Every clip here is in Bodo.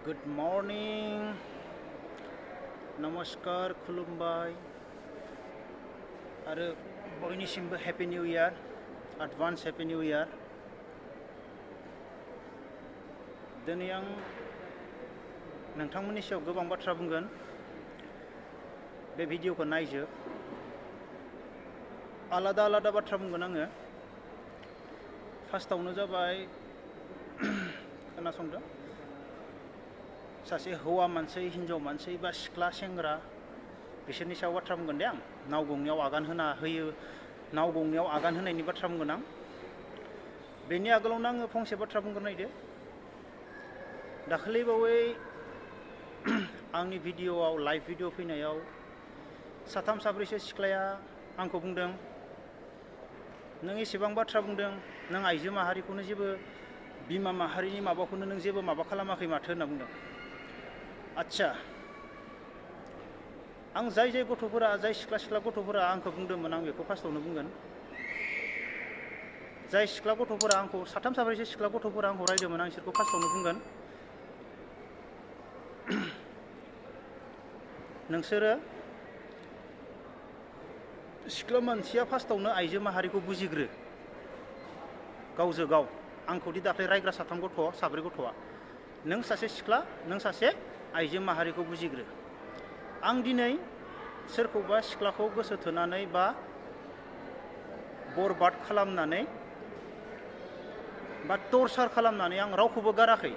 Good morning, नमस्कार खुलुमबाय आरो बयनिसिमबो happy new year advance happy new year. दिनै आं नोंथांमोननि सायाव गोबां बाथ्रा बुंगोन। बे भिडिअखौ नायजोब आलादा आलादा बाथ्रा बुंगोन आङो। फार्स्टआवनो जाबाय खोनासंदो, सासे हौवा मानसि हिन्जाव मानसि बा सिख्ला सेंग्रा बिसोरनि सायाव बाथ्रा बुंगोन दे आं। नाव गंनायाव आगान होयो, नाव गंनायाव आगान होनायनि बाथ्रा बुंगोन आं। बेनि आगोलावनो आङो फंसे बाथ्रा बुंगोन नायदो। दाखालि बावै आंनि भिडिअआव लाइभ भिडिअ फैनायाव साथाम साब्रैसो सिख्लाया आंखौ बुंदों, नों एसेबां बाथ्रा बुंदों, नों आइजो माहारिखौनो जेबो बिमा माहारिनि माबाखौनो नों जेबो माबा खालामाखै माथो होनना बुंदों। आच्छा, आं जाय गथ'फोरा, जाय सिख्ला गथ'फोरा आंखौ बुंदोंमोन, आं बेखौ फार्स्टआवनो बुंगोन। जाय सिख्ला गथ'फोरा आंखौ, साथाम साब्रैसो सिख्ला गथ'फोरा आंखौ रायदोंमोन, आं बिसोरखौ फार्स्टआवनो बुंगोन, नोंसोरो सिख्ला मानसिया फार्स्टआवनो आइजो माहारिखौ बुजिग्रो, गावजों गाव। आंखौदि दाख्लै रायग्रा साथाम गथ' साब्रै गथ'आ, नों सासे सिख्ला, नों सासे आइजो माहारिखौ बुजिग्रो। आं दिनै सोरखौबा सिख्लाखौ गोसो थोनानै बा बरबाद खालामनानै बा टर्चार खालामनानै आं रावखौबो गाराखै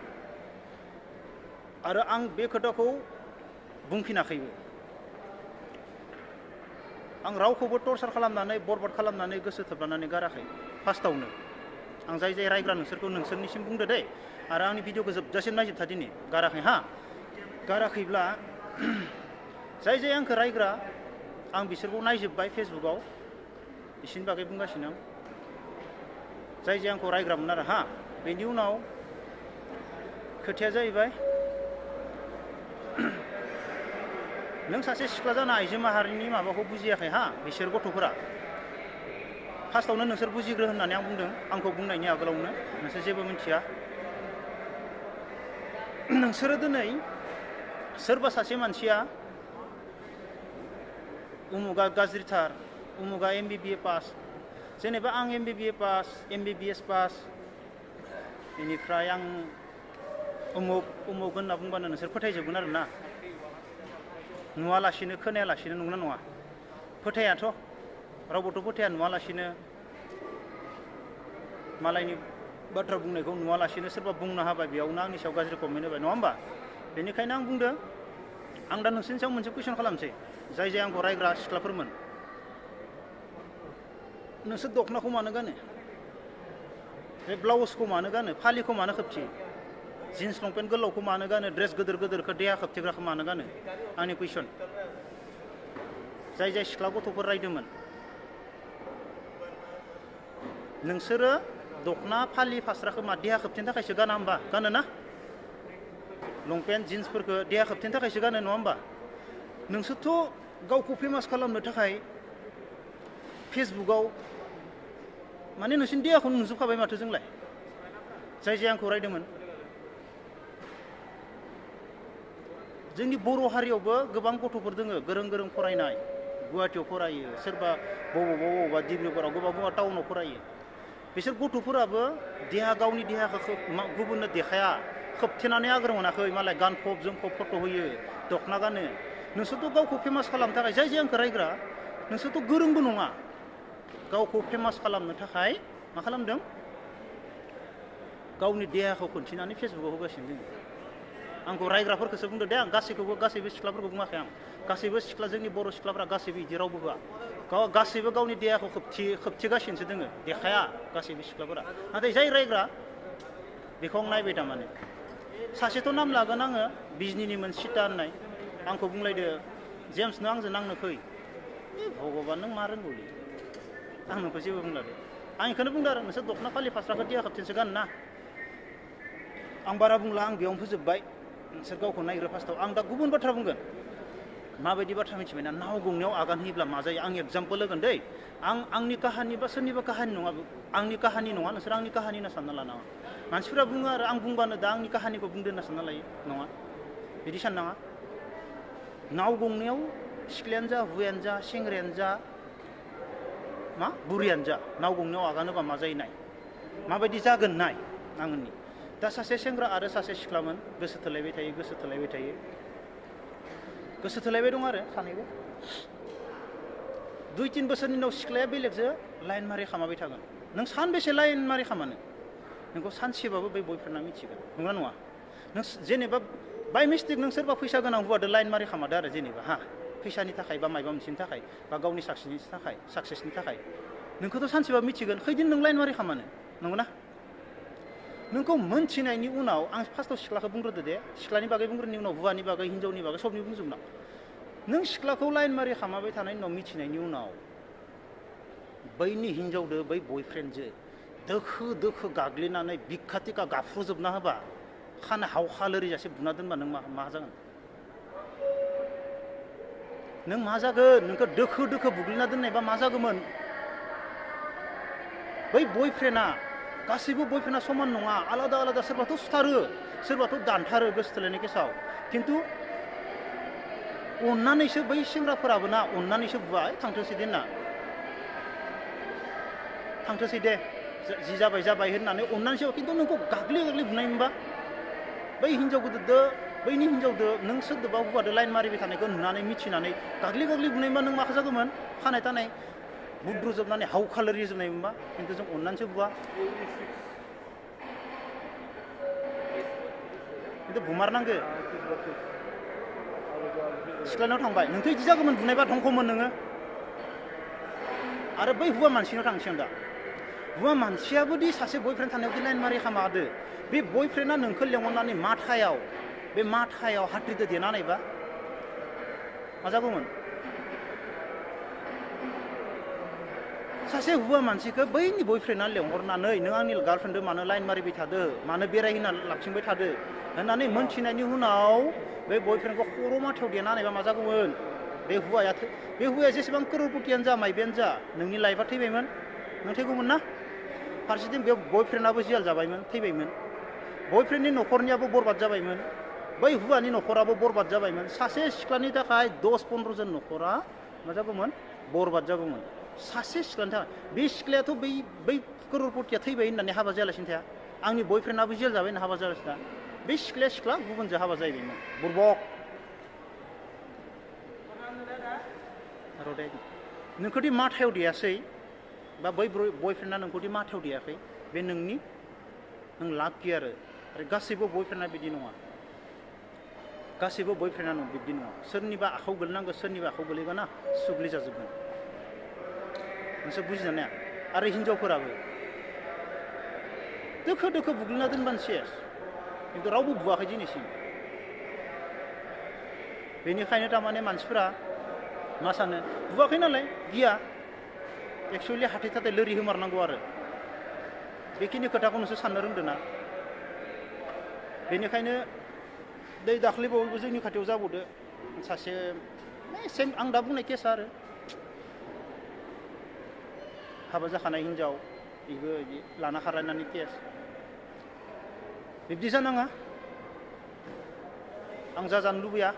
आरो आं बे खोथाखौ बुंफिनाखैबो। आं रावखौबो टर्चार खालामनानै बरबाद खालामनानै गोसो थोब्लानानै गाराखै। फार्स्टआवनो आं जाय रायग्रा नोंसोरखौ नोंसोरनिसिम बुंदो दे, आरो आंनि भिडिअखौ जोबजासिम नायजोबथा दिनै। गाराखै हा, गाराखैब्ला जाय आंखौ रायग्रा, आं बिसोरखौ नायजोब्बाय फेसबुकआव, बिसोरनि बागै बुंगासिनो आं। जाय आंखौ रायग्रामोन आरो हा। बेनि उनाव खोथाया जाहैबाय, नों सासे सिख्ला जाना आइजो माहारिनि माबाखौ बुजियाखै हा। बिसोर गथ'फोरा फार्स्टआवनो नोंसोर बुजिग्रो होननानै आं बुंदों। आंखौ बुंनायनि आगोलावनो नोंसोर जेबो मिथिया। नोंसोरो दिनै सोरबा सासे मानसिया उमुगा गाज्रिथार, उमुगा MBBA पास, जेनेबा आं MBBA पास, MBBS पास, बेनिफ्राय आं उमुग होनना बुंबानो नोंसोर फोथायजोबगोन आरो ना, नुवालासिनो खोनायालासिनो, नंगौना नङा? फोथायाथ', रावबोथ' फोथाया नुवालासिनो, मालायनि बाथ्रा बुंनायखौ नुवालासिनो सोरबा बुंनो हाबाय, बेयावनो आंनि सायाव गाज्रि कमेन्ट होबाय, नङा होमबा? बेनिखायनो आं बुंदों, आं दा नोंसोरनि सायाव मोनसे कुइसन खालामसै। जाय आंखौ रायग्रा सिख्लाफोरमोन, नोंसोर दख'नाखौ मानो गानो? बे ब्लाउसखौ मानो गानो? फालिखौ मानो खोबथियो? जिन्स लंपेन्ट गोलावखौ मानो गानो? ड्रेस गिदिरखौ देहा खोबथेग्राखौ मानो गानो? आंनि कुइसन। जाय सिख्ला गथ'फोर रायदोंमोन, नोंसोरो दख'ना फालि फास्राखौ मा देहा खोबथेनो थाखायसो गाना होमबा? गानो ना? लंपेन्ट जिन्सफोरखौ देहा खोबथेनो थाखायसो गानो, नङा होमबा? नोंसोरथ' गावखौ फेमास खालामनो थाखाय फेसबुकआव माने नोंसोरनि देहाखौ नुजोबखाबाय माथो जोंलाय, जाय आंखौ रायदोंमोन। जोंनि बर' हारियावबो गोबां गथ'फोर दोङो, गोरों फरायनाय, गुवाहाटियाव फरायो, सोरबा बबावबा डिब्रुगड़आव, गोबां टाउनाव फरायो। बिसोर गथ'फोराबो गावनि देहाखौ गुबुननो देखाया, खोबथेनानै आगोर मोनाखै। मालाय गानफब जोमफब फट' होयो, दख'ना गानो। नोंसोरथ' गावखौ फेमास खालामनो थाखाय, जाय आंखौ रायग्रा, नोंसोरथ' गोरोंबो नङा। गावखौ फेमास खालामनो थाखाय मा खालामदों? गावनि देहाखौ खोन्थिनानै फेसबुकआव होगासिनो दङ। आंखौ रायग्राफोरखौसो बुंदो दे आं, गासैबो सिख्लाफोरखौ बुङाखै आं। गासैबो सिख्ला, जोंनि बर' सिख्लाफ्रा गासैबो बिदि रावबो होआ। गासैबो गावनि देहाखौ खोबथेगासिनोसो दोङो, देखाया गासैबो सिख्लाफोरा। नाथाय जाय रायग्रा, बेखौ आं नायबाय थारमाने। सासेथ' नाम लागोन आङो, बिजनिनिमोन सिता होननाय, आंखौ बुंलायदो, जेम्स नों आंजों नांनो फै। भगबान, नों मा रोंगौलै? आं नोंखौ जेबो बुंलादे। आं बेखौनो बुंदों आरो, नोंसोर दख'ना फालि फास्राखौ देहा खोबथेनसो गानो ना। आं बारा बुंला, आं बेयावनो फोजोबबाय। नोंसोर गावखौ नायग्रो फार्स्टआव। आं दा गुबुन बाथ्रा बुंगोन। माबायदि बाथ्रा मिथिबायना नाव गंनायाव आगान होयोब्ला मा जायो आं एगजाम्पोल होगोन दै आंनि काहानि बा सोरनिबा काहानि नङा आंनि काहानि नङा नोंसोर आंनि काहानि होनना सानना लानाङा मानसिफोरा बुङो आरो आं बुंबानो दा आंनि काहानिखौ बुंदो होनना सानना लायो नङा बिदि साननाङा नाव गंनायाव सिख्लायानो जा हौवायानो जा सेंग्रायानो जा मा बुरियानो जा नाव गंनायाव आगान होबा मा जायो नाय माबायदि जागोन नाय आंनि दा सासे सेंग्रा आरो सासे सिख्लामोन गोसो थोलायबाय थायो गोसो थोलायबाय दं आरो सानैबो 2-3 बोसोरनि उनाव सिख्लाया बेलेगजों लाइन मारि खामाबाय थागोन नों सानबेसे लाइन मारि खामानो नोंखौ सानसेबाबो बै बयफ्रेन्डआ मिथिगोन नंगौना नङा नों जेनेबा बाय मिस्टेक नों सोरबा फैसा गोनां हौवादो लाइन मारि खामादो आरो जेनेबा फैसानि थाखाय बा मायबा मोनसेनि थाखाय बा गावनि साक्सेसनि थाखाय नोंखौथ' सानसेबाबो मिथिगोन खैदिन नों लाइन मारि खामानो नंगौना नोंखौ मोनथिनायनि उनाव आं फार्स्टआव सिख्लाखौ बुंग्रोदो दे सिख्लानि बागै बुंग्रोनि उनाव हौवानि बागै हिनजावनि बागै सबनि बुंजोबना नों सिख्लाखौ लाइन मारि खामाबाय थानायनि उनाव मिथिनायनि उनाव बैनि हिनजावदो बै बयफ्रेन्डजो दोखो गाग्लिनानै बिखा टिका गाफ्रुजोबना होबा खाना हावखा लोरिजासे बुना दोनबा नों मा जागोन नों मा जागोन नोंखौ दोखो बुग्लिना दोननायबा मा जागौमोन बै बयफ्रेन्डआ गासैबो बयफ्रेन्डआ समान नङा आलादा सोरबाथ' सुथारो सोरबाथ' दानथारो गोसो थोलायनाय केसाव खिन्थु अननानैसो बै सेंग्राफोराबो ना अननानैसो बुवा थांथोसै दे जि जाबाय होननानै अननानैसो खिन्थु नोंखौ गाग्लि बुनाय मोनबा बै हिनजावदो बैनि हिनजावदो नों सोरदोबा हौवादो लाइन मारिबाय थानायखौ नुनानै मिथिनानै गाग्लि बुनाय मोनबा नों मा जागौमोन खानाय थानाय बुद्रुजोबनानै हावखा लोरिजोबनाय मोनबा खिन्थु जों अननानैसो बुवा खिन्थु बुमारनांगो सिख्लानाव थांबाय नोंथ' इदि जागौमोन बुनायबा धंखमोन नोङो आरो बै हौवा मानसिनाव थांसै आं दा हौवा मानसियाबो दि सासे बयफ्रेन्ड थानायाव लाइन मारि खामादो बे बयफ्रेन्डआ नोंखौ लेंहरनानै माथायाव हाथ्रिदो देनानैबा मा जागौमोन सासे हौवा मानसिखौ बैनि बयफ्रेन्डआ लेंहरनानै नों आंनि गार्लफ्रेन्डजों मानो लाइन मारिबाय थादो मानो बेरायहोना लाखिंबाय थादो होननानै मोनथिनायनि उनाव बे बयफ्रेन्डखौ खर' माथायाव देनानैबा मा जागौमोन बे हौवाया जेसेबां करोड़पतियानो जा माइबायानो जा नोंनि लाइफआ थैबायमोन नों थैगौमोन ना फारसेथिं बे बयफ्रेन्डआबो जियाल जाबायमोन थैबायमोन बयफ्रेन्डनि न'खरनियाबो बरबाद जाबायमोन बै हौवानि न'खराबो बरबाद जाबायमोन सासे सिख्लानि थाखाय 10-15 जन न'खरा मा जागौमोन बरबाद जागौमोन सासे सिख्लानि थाखाय बे सिख्लायाथ' बै करोड़पतिया थैबाय होननानै हाबा जायालासिनो थाया आंनि बयफ्रेन्डआबो जेल जाबाय होनना हाबा जायालासिनो थाया बे सिख्ला गुबुनजों हाबा जाहैबायमोन बुरबक नोंखौदि माथायाव देयासै बा बै बयफ्रेन्डआ नोंखौदि माथायाव देयाखै बे नों लाखि आरो गासैबो बयफ्रेन्डआ बिदि नङा बिब्दि नङा सोरनिबा आखायाव गोलैनांगौ सोरनिबा आखायाव गोलैबा ना सुग्लि जाजोबगोन नोंसोर बुजिनाया आरो हिनजावफोराबो दोखो बुग्लिना दोनबानो सेस खिन्थु रावबो बुवाखै दिनैसिम बेनिखायनो थारमाने मानसिफोरा मा सानो बुवाखै नालाय गिया एक्सुवेलि हाथाय थाथाय लोरि होमारनांगौ आरो बेखिनि खोथाखौ नोंसोर साननो रोंदों ना बेनिखायनो दाख्लैबावैबो जोंनि खाथियाव जाबावदो सासे सेम आं दा बुंनाय केसा आरो हाबा जाखानाय हिनजाव बेबो बिदि लाना खारलायनानै केस बिब्दि जानाङा आं जानो लुबैया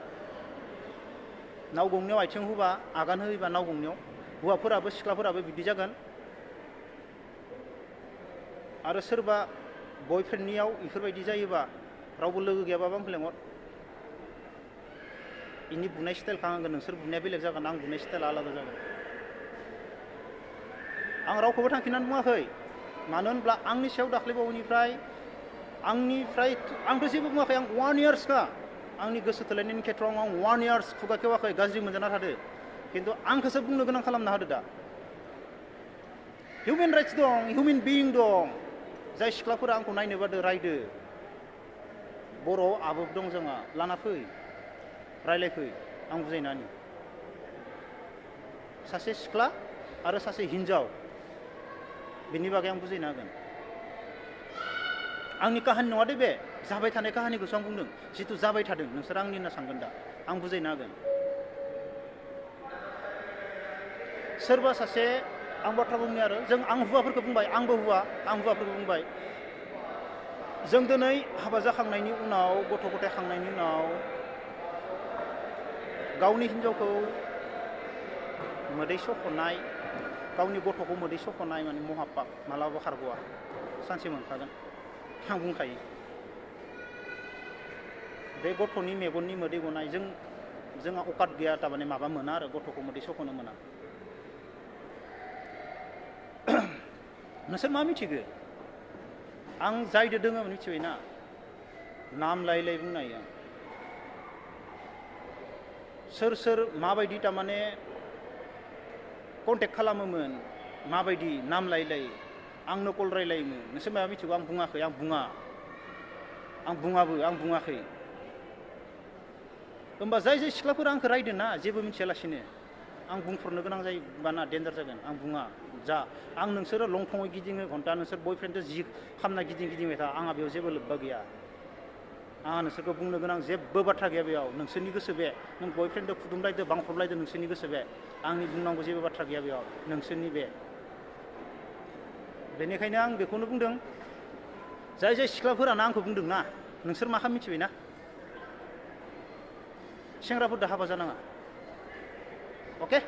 नाव गंनायाव आथिं होबा आगान होयोबा नाव गंनायाव हौवाफोराबो सिख्लाफोराबो बिदि जागोन आरो सोरबा बयफ्रेन्डनियाव बेफोरबायदि जायोबा रावबो लोगो गैयाबाबो आंखौ लेंहर इनि बुनाय स्टाइलखौ आं नोंसोर बुनाया बेलेग जागोन आं बुनाय स्टाइला आलादा जागोन आं रावखौबो थांखिनानै बुङाखै मानो होनब्ला आंनि सायाव दाख्लैबावैनिफ्राय आंथ' जेबो बुङाखै आं 1 इयार्सखा आंनि गोसो थोलायनायनि खेथ्रआव आं 1 इयार्स खुगा खेवाखै गाज्रि मोनजाना थादो खिन्थु आंखौसो बुंनो गोनां खालामना होदो दा हिउमेन राइट्स दं हिउमेन बिइं दं जाय सिख्लाफोरा आंखौ नायनो बादो रायदो बर'आव आबोब दं जोंहा लाना फै रायलायफै आं बुजायनानि सासे सिख्ला आरो सासे हिनजाव बेनि बागै आं बुजायना होगोन आंनि काहानि नङा दे बे जाबाय थानाय काहानिखौसो आं बुंदों जिथु जाबाय थादों नोंसोर आंनि होनना सानगोन दा आं बुजायना होगोन सोरबा सासे आं बाथ्रा बुंनि आरो जों आं हुवाफोरखौ बुंबाय आंबो हुवा आं हुवाफोरखौ बुंबाय जों दिनै हाबा जाखांनायनि उनाव गथ' गथाय खांनायनि उनाव गावनि हिन्जावखौ मोदै सख'नाय गावनि गथ'खौ मोदै सख'नाय माने महापाप मालाबा खारग'आ सानसे मोनखागोन आं बुंखायो बे गथ'नि मेगननि मोदै गनाय जोंहा अकात गैया थारमाने माबा मोना आरो गथ'खौ मोदै सख'नो मोना नोंसोर मा मिथिगो आं जायदो दोङो मिथिबायना नाम लायै बुंनाय आं सोर माबायदि थारमाने कन्टेक्ट खालामोमोन माबायदि नाम लायै आंनो कल रायलायोमोन नोंसोर माबा मिथिगौ आं बुङाखै आं बुङाखै होमबा जाय सिख्लाफोरा आंखौ रायदों ना जेबो मिथियालासिनो आं बुंफोरनो गोनां जायोबाना डेन्जार जागोन आं बुङा जा आं नोंसोरो लंथङै गिदिङो घन्टा नोंसोर बयफ्रेन्डजों जि खामना गिदिंबाय था आंहा बेयाव जेबो लोब्बा गैया आंहा नोंसोरखौ बुंनो गोनां जेबो बाथ्रा गैया बेयाव नोंसोरनि गोसो बे नों बयफ्रेन्डजों फुदुंलायदो बांख्रबलायदो नोंसोरनि गोसो बे आंनि बुंनांगौ जेबो बाथ्रा गैया बेयाव नोंसोरनि बे बेनिखायनो आं बेखौनो बुंदों जाय सिख्लाफोरानो आंखौ बुंदों ना नोंसोर मा खालाम मिथिबायना सेंग्राफोरदो हाबा जानाङा अके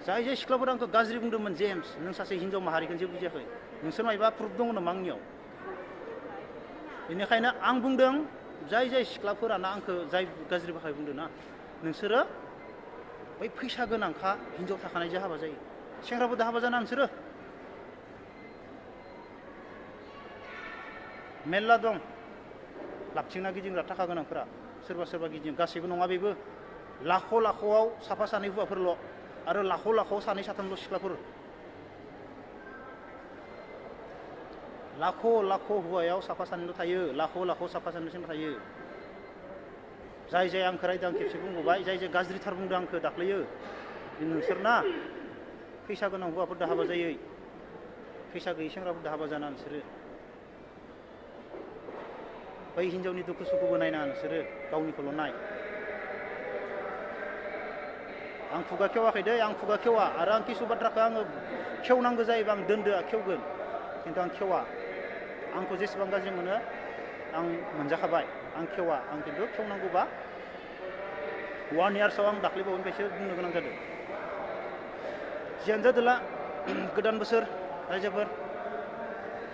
जाय सिख्लाफोरा आंखौ गाज्रि बुंदोंमोन जेम्स नों सासे हिन्जाव माहारिखौ जेबो बुजियाखै नोंसोर मायबा प्रुफ दङ नामा आंनियाव बेनिखायनो आं बुंदों जाय सिख्लाफोरानो आंखौ जाय गाज्रि बाखाय बुंदों ना नोंसोरो बै फैसा गोनांखा हिन्जाव थाखानायजों हाबा जायो सेंग्राफोरदो हाबा जाना नोंसोरो मेरला दं लाबथिंना गिदिंग्रा थाखा गोनांफोरा सोरबा गिदिं गासैबो नङा बेबो लाखआव साफा सानै हौवाफोरल' आरो लाखआव सानै साथामल' सिख्लाफोर लाख' हौवायाव साफा सानैल' थायो लाखआव साफा सानैल' सेंग्रा थायो जाय आंखौ रायदों आं खेबसे बुंबोबाय जाय गाज्रिथार बुंदों आंखौ दाख्लैयो नोंसोरना फैसा गोनां हौवाफोरदो हाबा जायो फैसा गैयै सेंग्राफोरदो हाबा जाना नोंसोरो बै हिन्जावनि दुखु सुखुबो नायनाङा नोंसोरो गावनिखौल' नाय आं खुगा खेवाखै दै आं खुगा खेवा आरो आं किसु बाथ्राखौ आङो खेवनांगौ जायोबा आं दोनदोआ खेवगोन खिन्थु आं खेवा आंखौ जेसेबां गाज्रि मोनो आं मोनजाखाबाय आं खेवा आं खिन्थु खेवनांगौबा 1 इयार्सआव आं दाख्लैबावैनिफ्रायसो बुंनो गोनां जादों जियानो जादोला गोदान बोसोर रायजोफोर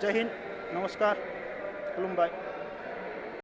जय हिन्द नमस्कार खुलुमबाय